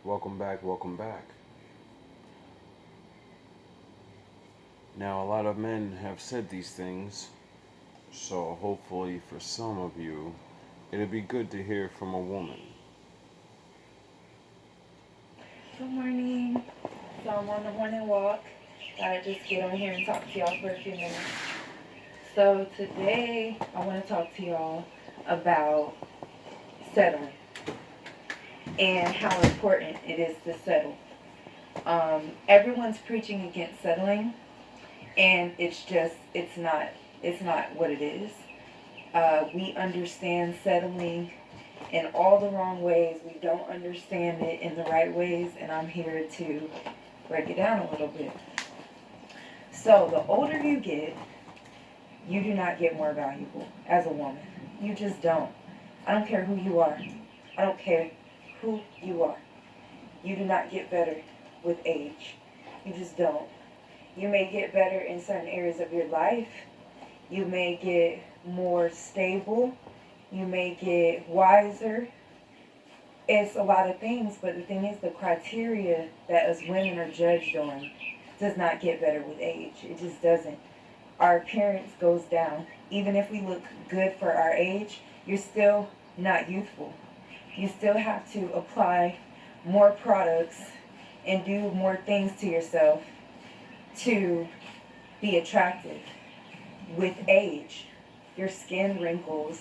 Welcome back, welcome back. Now, a lot of men have said these things, so hopefully for some of you, it'd be good to hear from a woman. Good morning. So I'm on the morning walk. Gotta just get on here and talk to y'all for a few minutes. So today I want to talk to y'all about settling and how important it is to settle. Everyone's preaching against settling, and it's not what it is. We understand settling in all the wrong ways. We don't understand it in the right ways, and I'm here to break it down a little bit. So the older you get, you do not get more valuable as a woman. You just don't. I don't care who you are. I don't care who you are. You do not get better with age. You just don't. You may get better in certain areas of your life. You may get more stable. You may get wiser. It's a lot of things, but the thing is, the criteria that us women are judged on does not get better with age. It just doesn't. Our appearance goes down. Even if we look good for our age, you're still not youthful. You still have to apply more products and do more things to yourself to be attractive. With age, your skin wrinkles,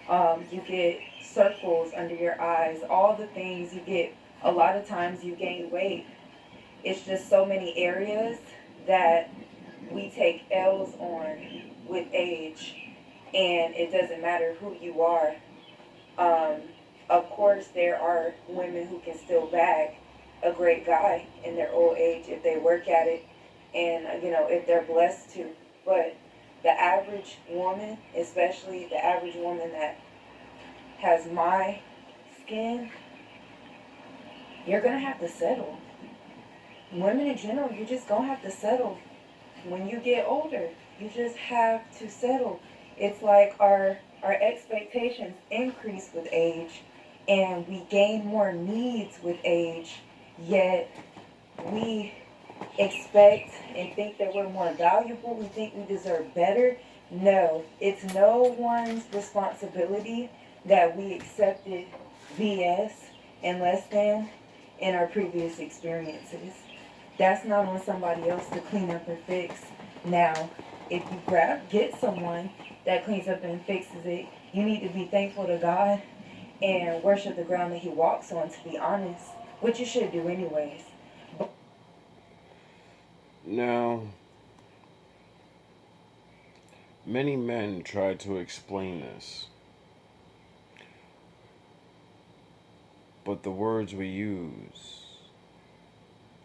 you get circles under your eyes, all the things you get. A lot of times you gain weight. It's just so many areas that we take L's on with age, and it doesn't matter who you are. Um, of course, there are women who can still bag a great guy in their old age if they work at it, and if they're blessed to. But the average woman, especially the average woman that has my skin, you're gonna have to settle. Women in general, you're just gonna have to settle when you get older. You just have to settle. It's like our expectations increase with age, and we gain more needs with age, yet we expect and think that we're more valuable. We think we deserve better. No, it's no one's responsibility that we accepted BS and less than in our previous experiences. That's not on somebody else to clean up and fix. Now, if you get someone that cleans up and fixes it, you need to be thankful to God and worship the ground that He walks on, to be honest, which you should do anyways. Now, many men try to explain this, but the words we use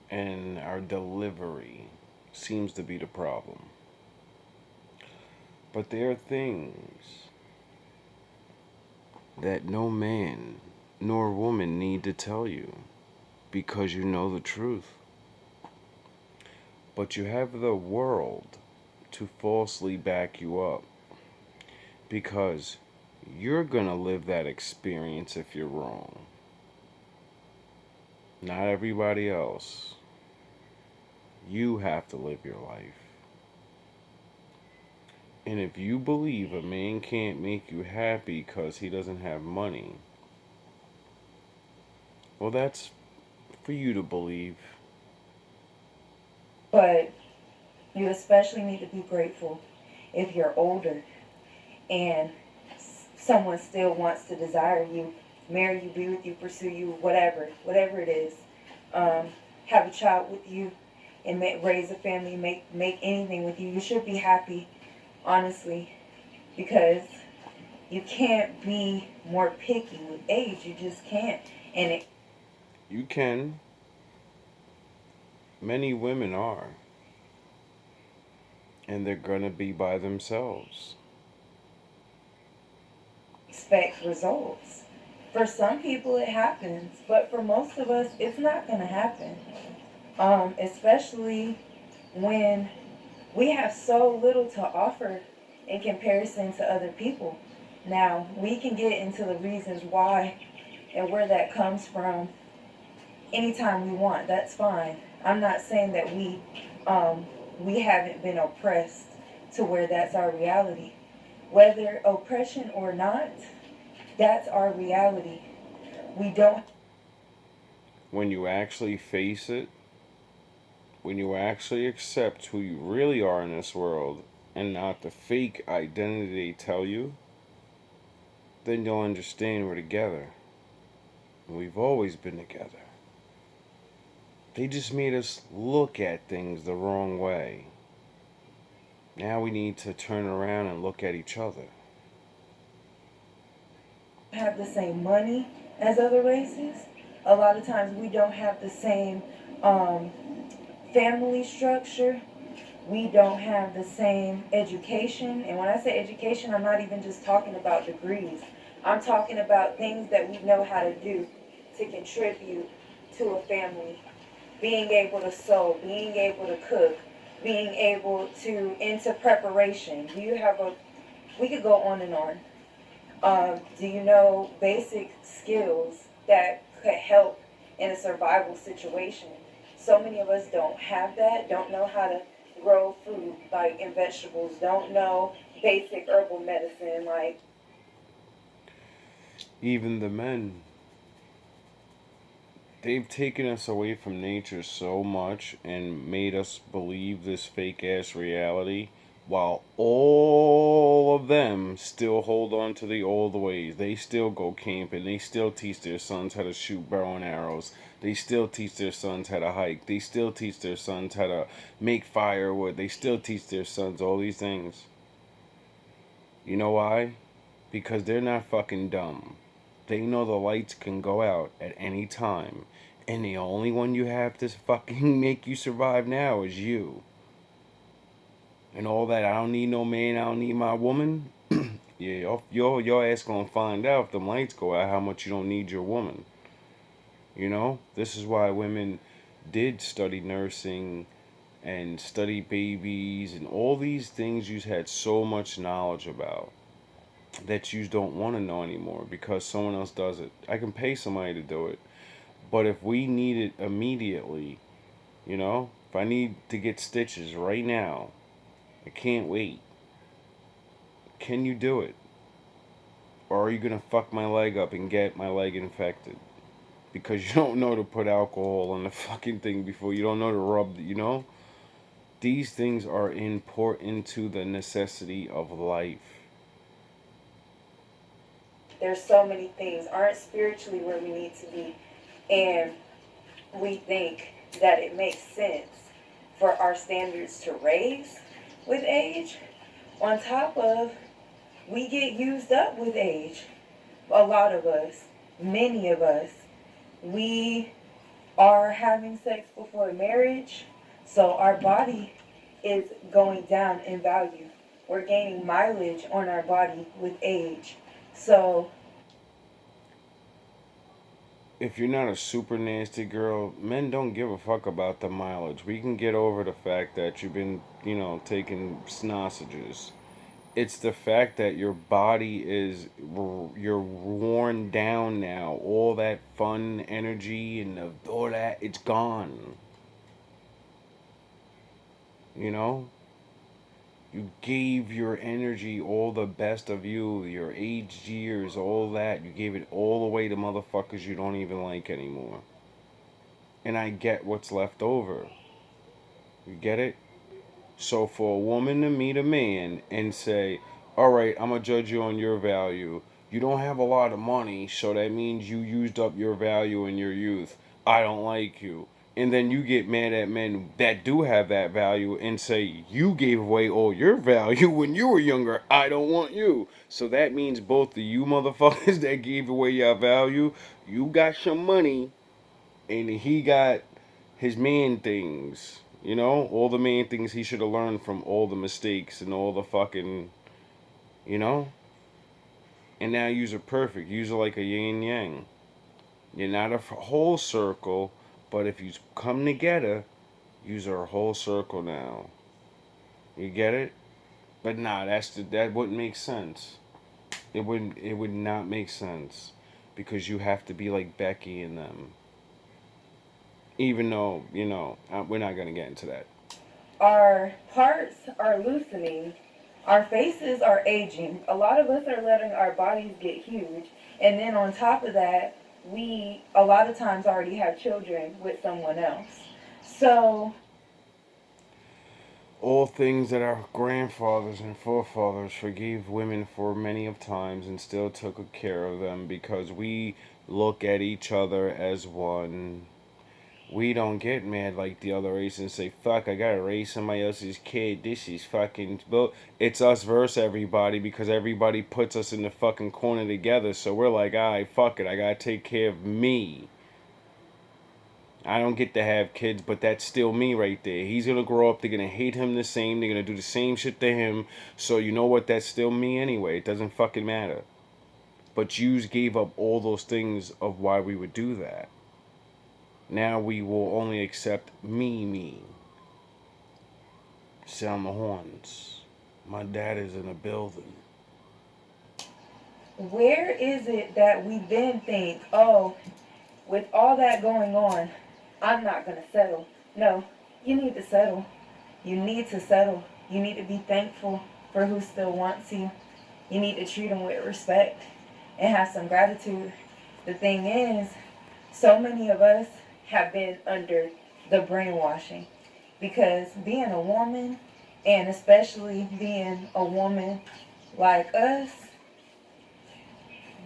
and our delivery seems to be the problem. But there are things that no man nor woman need to tell you because you know the truth. But you have the world to falsely back you up because you're going to live that experience if you're wrong. Not everybody else. You have to live your life. And if you believe a man can't make you happy because he doesn't have money, well, that's for you to believe. But you especially need to be grateful if you're older and someone still wants to desire you, marry you, be with you, pursue you, whatever it is, um, have a child with you, and raise a family, make anything with you. You should be happy, honestly, because you can't be more picky with age. You just can't. And it, You can. Many women are. And they're going to be by themselves. expect results. For some people, it happens, but for most of us, it's not going to happen. Especially when we have so little to offer in comparison to other people. Now, we can get into the reasons why and where that comes from anytime we want. That's fine. I'm not saying that we haven't been oppressed to where that's our reality. Whether oppression or not, that's our reality. We don't. When you actually face it, when you actually accept who you really are in this world and not the fake identity they tell you, then you'll understand we're together. And we've always been together. They just made us look at things the wrong way. Now we need to turn around and look at each other. Have the same money as other races. A lot of times we don't have the same um, family structure. We don't have the same education. And when I say education, I'm not even just talking about degrees. I'm talking about things that we know how to do to contribute to a family. Being able to sew, being able to cook, being able to into preparation. Do you have a? We could go on and on. Do you know basic skills that could help in a survival situation? So many of us don't have that, don't know how to grow food like and vegetables, don't know basic herbal medicine like. Even the men, they've taken us away from nature so much and made us believe this fake ass reality while all of them still hold on to the old ways. They still go camping. They still teach their sons how to shoot bow and arrows. They still teach their sons how to hike. They still teach their sons how to make firewood. They still teach their sons all these things. You know why? Because they're not fucking dumb. They know the lights can go out at any time. And the only one you have to fucking make you survive now is you. And all that, I don't need no man, I don't need my woman. Yeah, your ass gonna find out if them lights go out how much you don't need your woman. You know? This is why women did study nursing and study babies and all these things you had so much knowledge about that you don't want to know anymore because someone else does it. I can pay somebody to do it. But if we need it immediately, if I need to get stitches right now, I can't wait. Can you do it? Or are you going to fuck my leg up and get my leg infected? Because you don't know to put alcohol on the fucking thing before. You don't know to rub. These things are important to the necessity of life. There's so many things aren't spiritually where we need to be, and we think that it makes sense for our standards to raise with age. On top of, we get used up with age. A lot of us, many of us, we are having sex before marriage, so our body is going down in value. We're gaining mileage on our body with age. So If you're not a super nasty girl, men don't give a fuck about the mileage. We can get over the fact that you've been, taking snossages. It's the fact that your body you're worn down now. All that fun energy and all that, it's gone. You know? You gave your energy, all the best of you, your aged years, all that. You gave it all away to motherfuckers you don't even like anymore. And I get what's left over. You get it? So for a woman to meet a man and say, all right, I'm going to judge you on your value. You don't have a lot of money, so that means you used up your value in your youth. I don't like you. And then you get mad at men that do have that value and say, you gave away all your value when you were younger. I don't want you. So that means both of you motherfuckers that gave away your value, you got some money and he got his man things. All the man things he should have learned from all the mistakes and all the fucking, you know? And now you're perfect. You're like a yin yang. You're not a whole circle, but if you come together, you're a whole circle now. You get it? But nah, that wouldn't make sense. It would not make sense because you have to be like Becky and them. Even though, we're not going to get into that. Our parts are loosening. Our faces are aging. A lot of us are letting our bodies get huge. And then on top of that, we a lot of times already have children with someone else. So, All things that our grandfathers and forefathers forgave women for many of times and still took care of them because we look at each other as one. We don't get mad like the other race and say, fuck, I gotta raise somebody else's kid. This is fucking. Well, it's us versus everybody because everybody puts us in the fucking corner together. So we're like, alright, fuck it. I gotta take care of me. I don't get to have kids, but that's still me right there. He's gonna grow up, they're gonna hate him the same, they're gonna do the same shit to him. So you know what? That's still me anyway. It doesn't fucking matter. But yous gave up all those things of why we would do that. Now we will only accept me. Sound the horns. My dad is in a building. where is it that we then think, oh, with all that going on, I'm not going to settle? No, you need to settle. You need to settle. You need to be thankful for who still wants you. You need to treat them with respect and have some gratitude. The thing is, so many of us have been under the brainwashing because being a woman, and especially being a woman like us,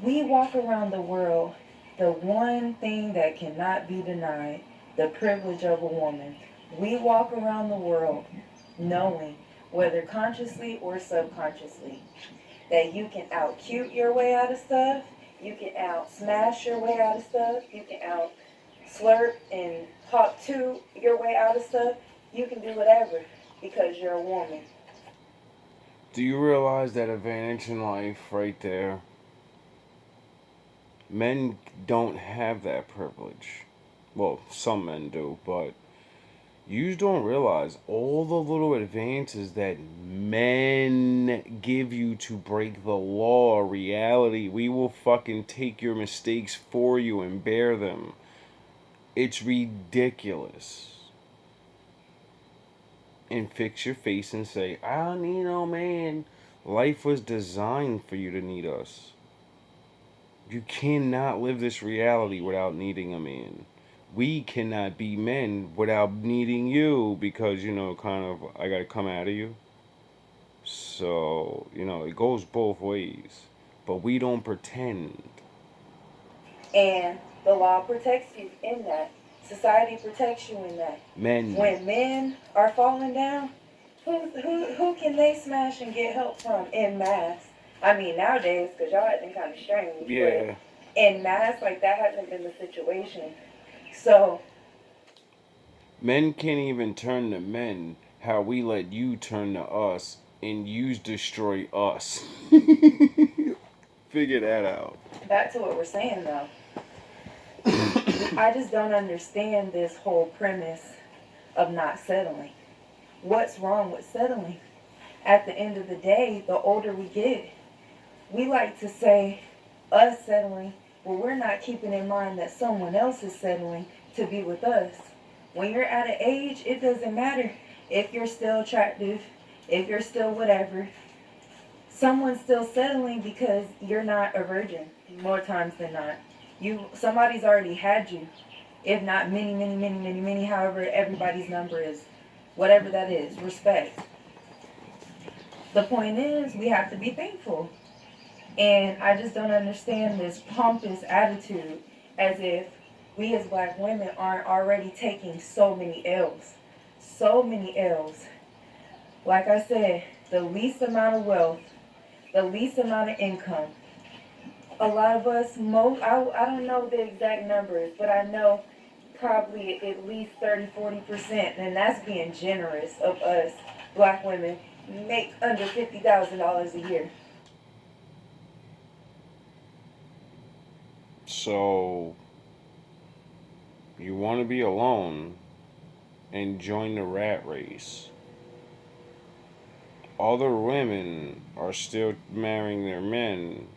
we walk around the world, the one thing that cannot be denied, the privilege of a woman. We walk around the world knowing, whether consciously or subconsciously, that you can out cute your way out of stuff, you can out smash your way out of stuff, you can out slurp and hop to your way out of stuff, you can do whatever because you're a woman. Do you realize that advantage in life right there? Men don't have that privilege. Well, some men do, but you don't realize all the little advances that men give you to break the law. Reality, we will fucking take your mistakes for you and bear them. It's ridiculous. And fix your face and say, I don't need no man. Life was designed for you to need us. You cannot live this reality without needing a man. We cannot be men without needing you because, kind of, I gotta come out of you. So, it goes both ways. But we don't pretend. And the law protects you in that. Society protects you in that. Men. When men are falling down, who can they smash and get help from in mass? I mean, nowadays, because y'all acting kind of strange, Yeah. but in mass, like, that hasn't been the situation. So, Men can't even turn to men how we let you turn to us and you destroy us. Figure that out. back to what we're saying, though. I just don't understand this whole premise of not settling. What's wrong with settling? At the end of the day, the older we get, we like to say, us settling, well, we're not keeping in mind that someone else is settling to be with us. When you're at an age, it doesn't matter if you're still attractive, if you're still whatever. Someone's still settling because you're not a virgin, more times than not. Somebody's already had you. If not many, however everybody's number is. Whatever that is, respect. The point is, we have to be thankful. And I just don't understand this pompous attitude as if we as black women aren't already taking so many L's. So many L's. Like I said, the least amount of wealth, the least amount of income. A lot of us, I don't know the exact numbers, but I know probably at least 30-40%, and that's being generous of us black women, make under $50,000 a year. So, you want to be alone and join the rat race. Other women are still marrying their men,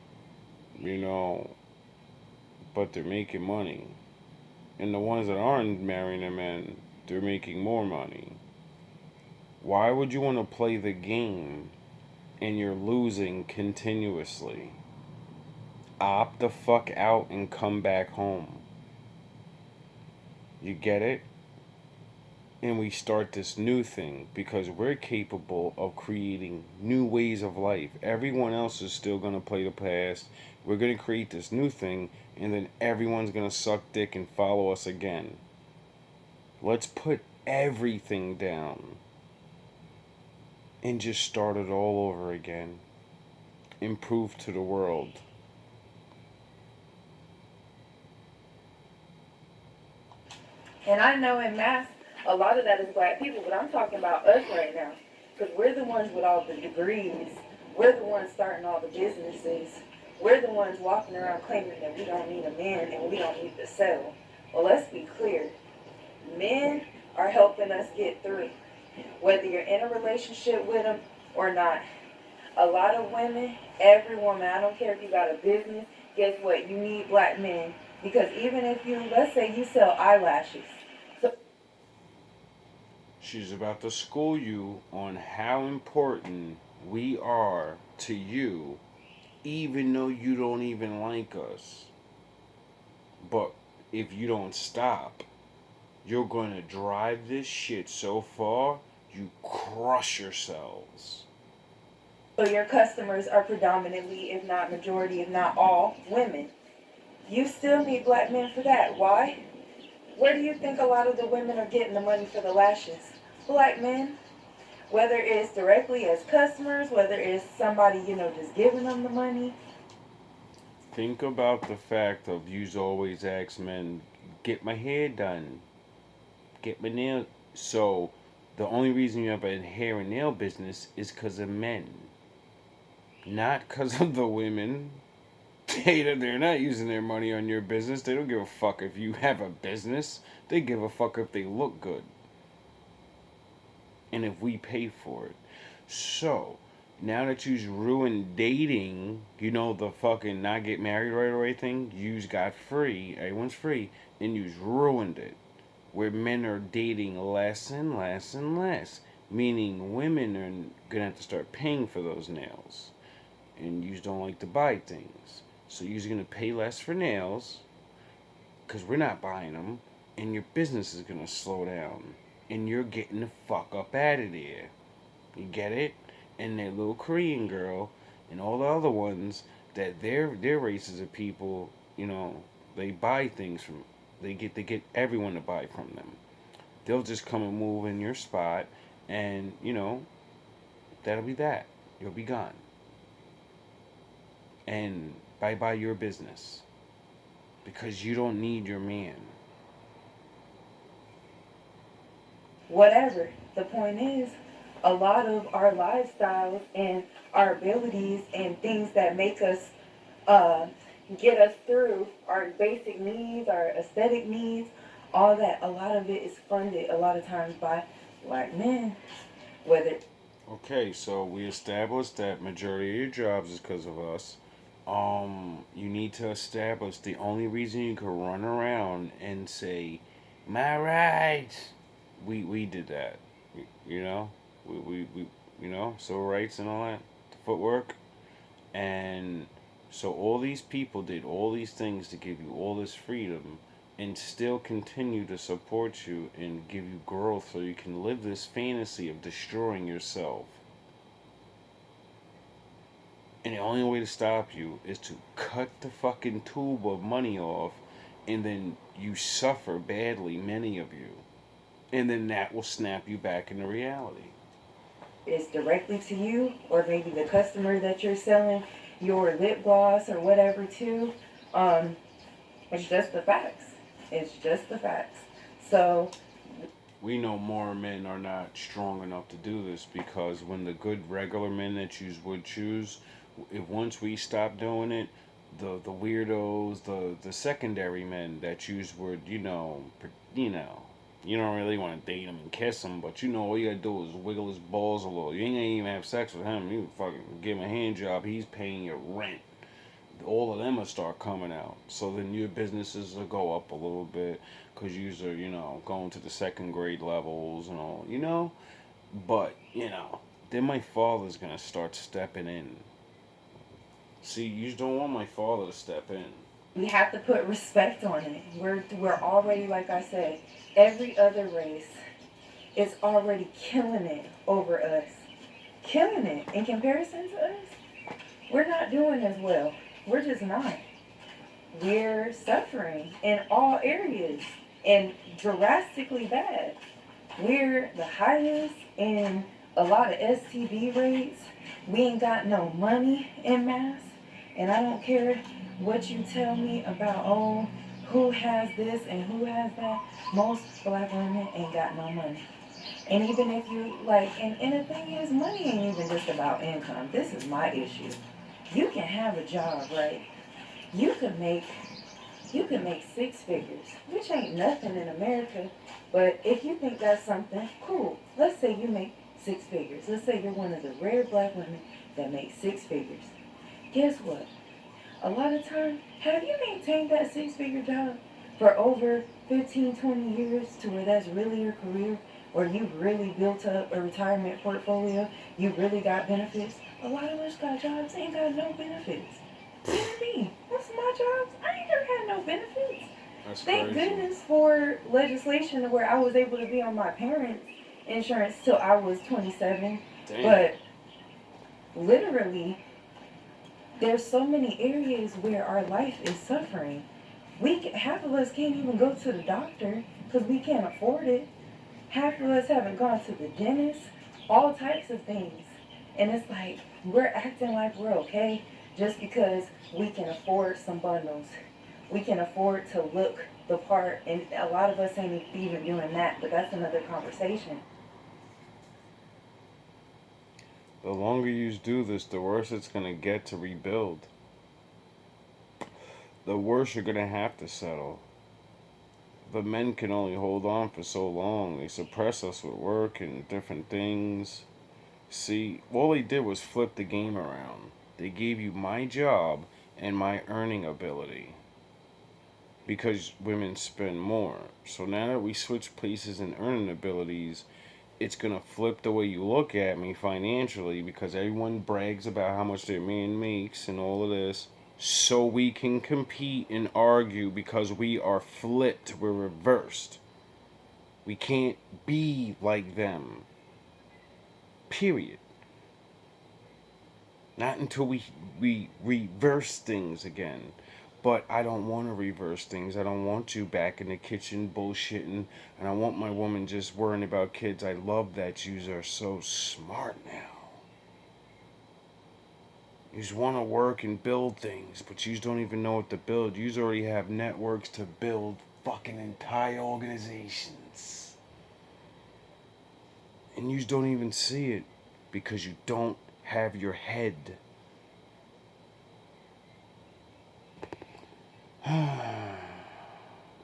but they're making money. And the ones that aren't marrying a man, they're making more money. Why would you want to play the game and you're losing continuously? Opt the fuck out and come back home. You get it? And we start this new thing because we're capable of creating new ways of life. Everyone else is still going to play the past. We're going to create this new thing, and then everyone's going to suck dick and follow us again. Let's put everything down and just start it all over again. Improve to the world. And I know in mass, a lot of that is black people, but I'm talking about us right now. Because we're the ones with all the degrees. We're the ones starting all the businesses. We're the ones walking around claiming that we don't need a man and we don't need to settle. Well, let's be clear. Men are helping us get through. Whether you're in a relationship with them or not. A lot of women, every woman, I don't care if you got a business, guess what? You need black men. Because even if you, let's say you sell eyelashes. So She's about to school you on how important we are to you, even though you don't even like us. But if you don't stop, you're going to drive this shit so far, you crush yourselves. So your customers are predominantly, if not majority, if not all, women. You still need black men for that. Why? Where do you think a lot of the women are getting the money for the lashes? Black men. Whether it's directly as customers, whether it's somebody, just giving them the money. Think about the fact of you's always ask men, get my hair done, get my nail. So the only reason you have a hair and nail business is because of men, not because of the women. They're not using their money on your business. They don't give a fuck if you have a business. They give a fuck if they look good. And if we pay for it. So, now that you've ruined dating, the fucking not get married right away thing, you've got free, everyone's free, and you've ruined it. Where men are dating less and less and less. Meaning women are gonna have to start paying for those nails. And you don't like to buy things. So you're gonna pay less for nails, because we're not buying them, and your business is gonna slow down. And you're getting the fuck up out of there. You get it? And that little Korean girl and all the other ones that their races of people, they buy things from. They get everyone to buy from them. They'll just come and move in your spot, and that'll be that. You'll be gone. And bye bye your business, because you don't need your man. Whatever. The point is, a lot of our lifestyles and our abilities and things that make us get us through our basic needs, our aesthetic needs, all that, a lot of it is funded a lot of times by black men. Whether Okay, so we established that majority of your jobs is because of us. You need to establish the only reason you can run around and say, "My rights." We did that, you know. We civil rights and all that, the footwork, and so all these people did all these things to give you all this freedom, and still continue to support you and give you growth, so you can live this fantasy of destroying yourself. And the only way to stop you is to cut the fucking tube of money off, and then you suffer badly, many of you. And then that will snap you back into reality. it's directly to you or maybe the customer that you're selling your lip gloss or whatever to, it's just the facts. It's just the facts. So We know more men are not strong enough to do this, because when the good regular men that you would choose, if once we stop doing it, the weirdos, the secondary men that you would, you don't really want to date him and kiss him, but all you gotta do is wiggle his balls a little. You ain't gonna even have sex with him. You fucking give him a hand job. He's paying your rent. all of them will start coming out. So then your businesses will go up a little bit because you're, going to the second grade levels and all. But, then my father's going to start stepping in. See, you just don't want my father to step in. We have to put respect on it. We're already, like I said, every other race is already killing it over us. Killing it in comparison to us. We're not doing as well. We're just not. We're suffering in all areas and drastically bad. We're the highest in a lot of STD rates. We ain't got no money in mass. And I don't care what you tell me about, who has this and who has that. Most black women ain't got no money. And even if you and the thing is, money ain't even just about income. This is my issue. You can have a job, right? You could make six figures, which ain't nothing in America. But if you think that's something, cool. Let's say you make six figures. Let's say you're one of the rare black women that make six figures. Guess what? A lot of times, have you maintained that six-figure job for over 15, 20 years to where that's really your career, or you've really built up a retirement portfolio, you really got benefits? A lot of us got jobs, ain't got no benefits. Tell me, what's my jobs? I ain't never had no benefits. That's Thank crazy. goodness for legislation where I was able to be on my parents' insurance till I was 27. Damn. But literally, there's so many areas where our life is suffering. Half of us can't even go to the doctor because we can't afford it. Half of us haven't gone to the dentist. All types of things. And it's like, we're acting like we're okay just because we can afford some bundles. We can afford to look the part, and a lot of us ain't even doing that, but that's another conversation. The longer you do this, the worse it's going to get to rebuild. The worse you're going to have to settle. The men can only hold on for so long. They suppress us with work and different things. See, all they did was flip the game around. They gave you my job and my earning ability. Because women spend more. So now that we switch places in earning abilities, it's going to flip the way you look at me financially because everyone brags about how much their man makes and all of this. So we can compete and argue because we are flipped, we're reversed. We can't be like them. Period. Not until we reverse things again. But I don't want to reverse things. I don't want you back in the kitchen bullshitting. And I want my woman just worrying about kids. I love that you are so smart now. You just want to work and build things. But you don't even know what to build. You already have networks to build fucking entire organizations. And you don't even see it. Because you don't have your head.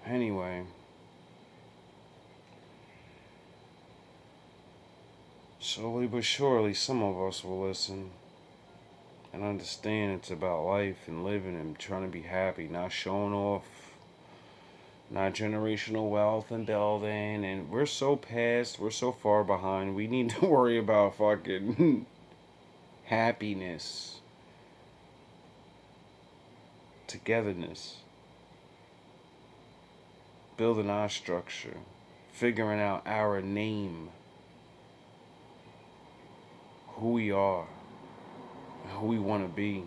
Anyway, slowly but surely some of us will listen and understand it's about life and living and trying to be happy, not showing off, not generational wealth and building. And we're so past, we're so far behind, we need to worry about fucking happiness, togetherness, building our structure, figuring out our name, who we are, and who we want to be.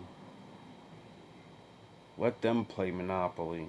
Let them play Monopoly.